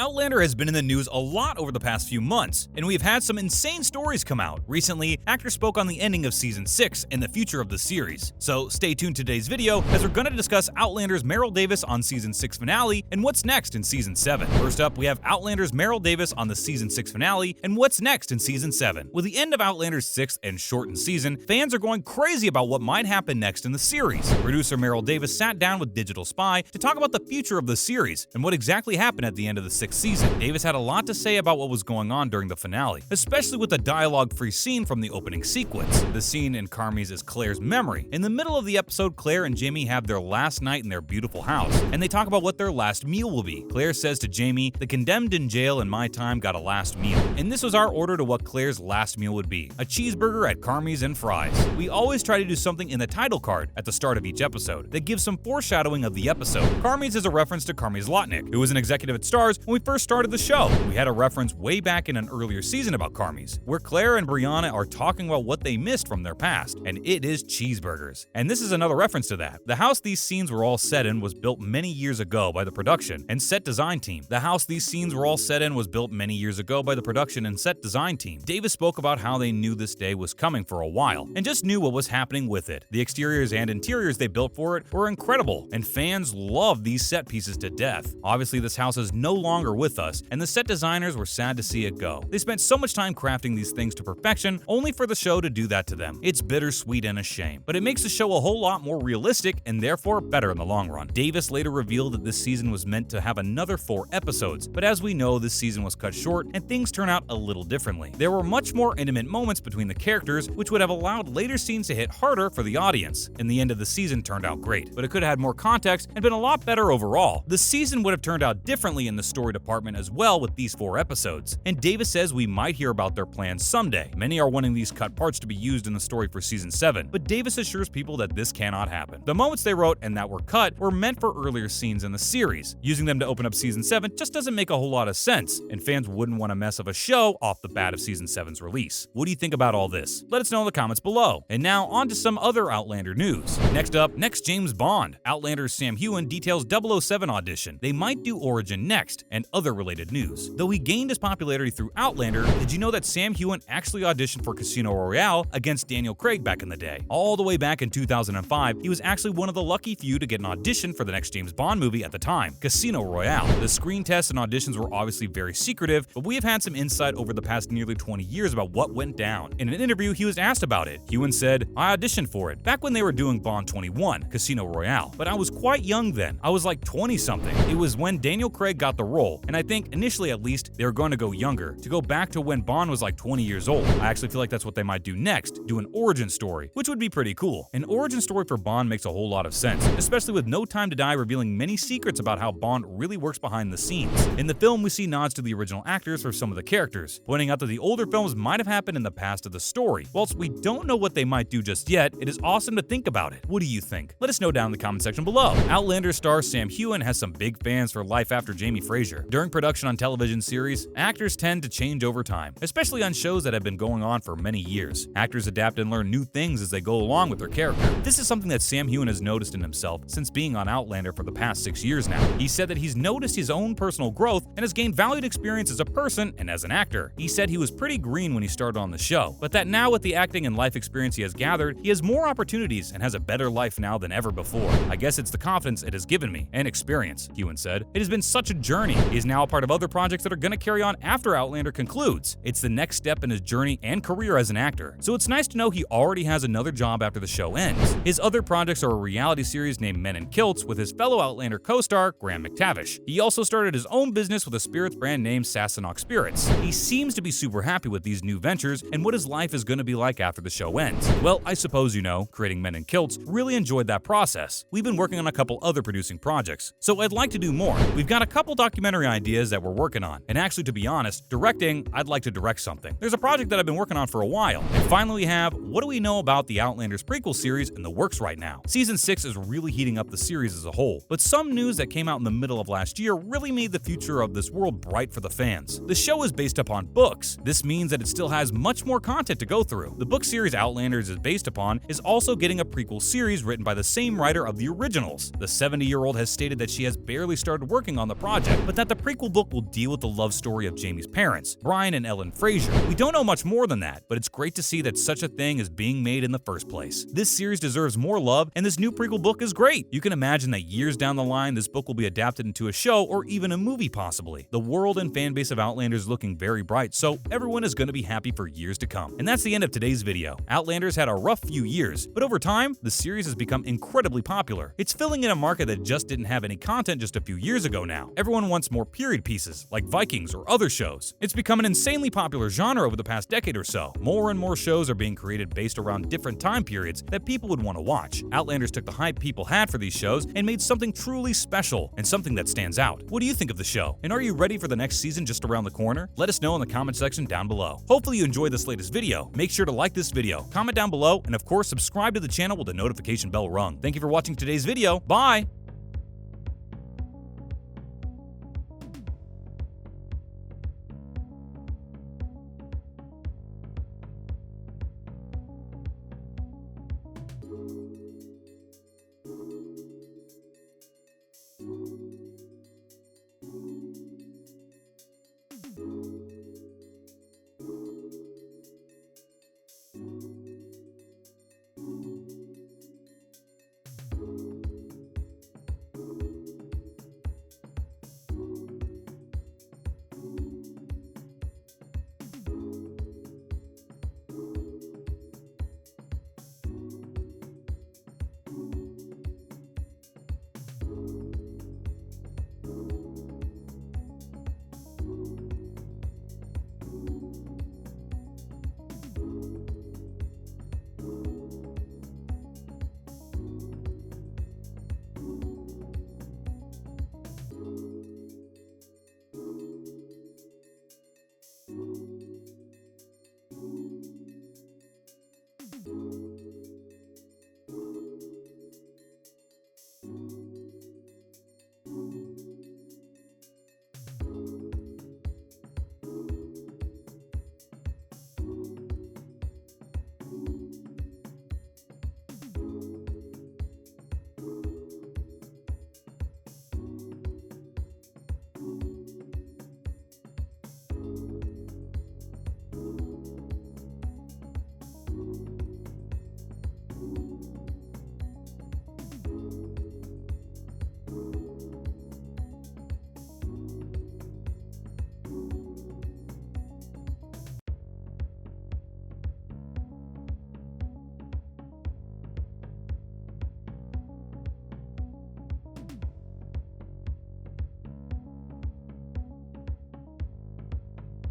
Outlander has been in the news a lot over the past few months, and we've had some insane stories come out. Recently, actors spoke on the ending of Season 6 and the future of the series. So stay tuned to today's video as we're going to discuss Outlander's Maril Davis on Season 6 finale and what's next in Season 7. First up, we have Outlander's Maril Davis on the Season 6 finale and what's next in Season 7. With the end of Outlander's 6th and shortened season, fans are going crazy about what might happen next in the series. Producer Maril Davis sat down with Digital Spy to talk about the future of the series and what exactly happened at the end of the 6th season. Davis had a lot to say about what was going on during the finale, especially with the dialogue-free scene from the opening sequence. The scene in Carmy's is Claire's memory. In the middle of the episode, Claire and Jamie have their last night in their beautiful house, and they talk about what their last meal will be. Claire says to Jamie, "The condemned in jail in my time got a last meal." And this was our order to what Claire's last meal would be: a cheeseburger at Carmy's and fries. We always try to do something in the title card at the start of each episode that gives some foreshadowing of the episode. Carmy's is a reference to Carmy Zlotnick, who was an executive at Starz when we first started the show. We had a reference way back in an earlier season about Carmy's, where Claire and Brianna are talking about what they missed from their past, and it is cheeseburgers. And this is another reference to that. The house these scenes were all set in was built many years ago by the production and set design team. Davis spoke about how they knew this day was coming for a while and just knew what was happening with it. The exteriors and interiors they built for it were incredible, and fans loved these set pieces to death. Obviously, this house is no longer with us, and the set designers were sad to see it go. They spent so much time crafting these things to perfection, only for the show to do that to them. It's bittersweet and a shame, but it makes the show a whole lot more realistic and therefore better in the long run. Davis later revealed that this season was meant to have another 4 episodes, but as we know, this season was cut short and things turn out a little differently. There were much more intimate moments between the characters, which would have allowed later scenes to hit harder for the audience, and the end of the season turned out great, but it could have had more context and been a lot better overall. The season would have turned out differently in the story department as well with these 4 episodes, and Davis says we might hear about their plans someday. Many are wanting these cut parts to be used in the story for Season 7, but Davis assures people that this cannot happen. The moments they wrote and that were cut were meant for earlier scenes in the series. Using them to open up Season 7 just doesn't make a whole lot of sense, and fans wouldn't want a mess of a show off the bat of Season 7's release. What do you think about all this? Let us know in the comments below. And now on to some other Outlander news. Next up, next James Bond. Outlander's Sam Heughan details 007 audition. They might do Origin next, and other related news. Though he gained his popularity through Outlander, did you know that Sam Heughan actually auditioned for Casino Royale against Daniel Craig back in the day? All the way back in 2005, he was actually one of the lucky few to get an audition for the next James Bond movie at the time, Casino Royale. The screen tests and auditions were obviously very secretive, but we have had some insight over the past nearly 20 years about what went down. In an interview, he was asked about it. Heughan said, "I auditioned for it back when they were doing Bond 21, Casino Royale, but I was quite young then. I was like 20-something. It was when Daniel Craig got the role, and I think, initially at least, they were going to go younger, to go back to when Bond was like 20 years old. I actually feel like that's what they might do next, do an origin story, which would be pretty cool." An origin story for Bond makes a whole lot of sense, especially with No Time to Die revealing many secrets about how Bond really works behind the scenes. In the film, we see nods to the original actors for some of the characters, pointing out that the older films might have happened in the past of the story. Whilst we don't know what they might do just yet, it is awesome to think about it. What do you think? Let us know down in the comment section below. Outlander star Sam Heughan has some big fans for life after Jamie Fraser. During production on television series, actors tend to change over time, especially on shows that have been going on for many years. Actors adapt and learn new things as they go along with their character. This is something that Sam Heughan has noticed in himself since being on Outlander for the past 6 years now. He said that he's noticed his own personal growth and has gained valued experience as a person and as an actor. He said he was pretty green when he started on the show, but that now with the acting and life experience he has gathered, he has more opportunities and has a better life now than ever before. "I guess it's the confidence it has given me and experience," Heughan said. "It has been such a journey. He is now a part of other projects that are going to carry on after Outlander concludes. It's the next step in his journey and career as an actor. So it's nice to know he already has another job after the show ends." His other projects are a reality series named Men in Kilts with his fellow Outlander co-star Graham McTavish. He also started his own business with a spirits brand named Sassenach Spirits. He seems to be super happy with these new ventures and what his life is going to be like after the show ends. Well, I suppose you know, creating Men in Kilts, really enjoyed that process. We've been working on a couple other producing projects, so I'd like to do more. We've got a couple documentary ideas that we're working on, and actually, to be honest, directing, I'd like to direct something. There's a project that I've been working on for a while. And finally, we have, what do we know about the Outlanders prequel series in the works right now? Season 6 is really heating up the series as a whole, but some news that came out in the middle of last year really made the future of this world bright for the fans. The show is based upon books. This means that it still has much more content to go through. The book series Outlanders is based upon is also getting a prequel series written by the same writer of the originals. The 70-year-old has stated that she has barely started working on the project, but that the prequel book will deal with the love story of Jamie's parents, Brian and Ellen Fraser. We don't know much more than that, but it's great to see that such a thing is being made in the first place. This series deserves more love, and this new prequel book is great. You can imagine that years down the line, this book will be adapted into a show or even a movie possibly. The world and fan base of Outlander is looking very bright, so everyone is going to be happy for years to come. And that's the end of today's video. Outlander's had a rough few years, but over time, the series has become incredibly popular. It's filling in a market that just didn't have any content just a few years ago now. Everyone wants more period pieces, like Vikings or other shows. It's become an insanely popular genre over the past decade or so. More and more shows are being created based around different time periods that people would want to watch. Outlanders took the hype people had for these shows and made something truly special and something that stands out. What do you think of the show? And are you ready for the next season just around the corner? Let us know in the comment section down below. Hopefully you enjoyed this latest video. Make sure to like this video, comment down below, and of course subscribe to the channel with the notification bell rung. Thank you for watching today's video. Bye!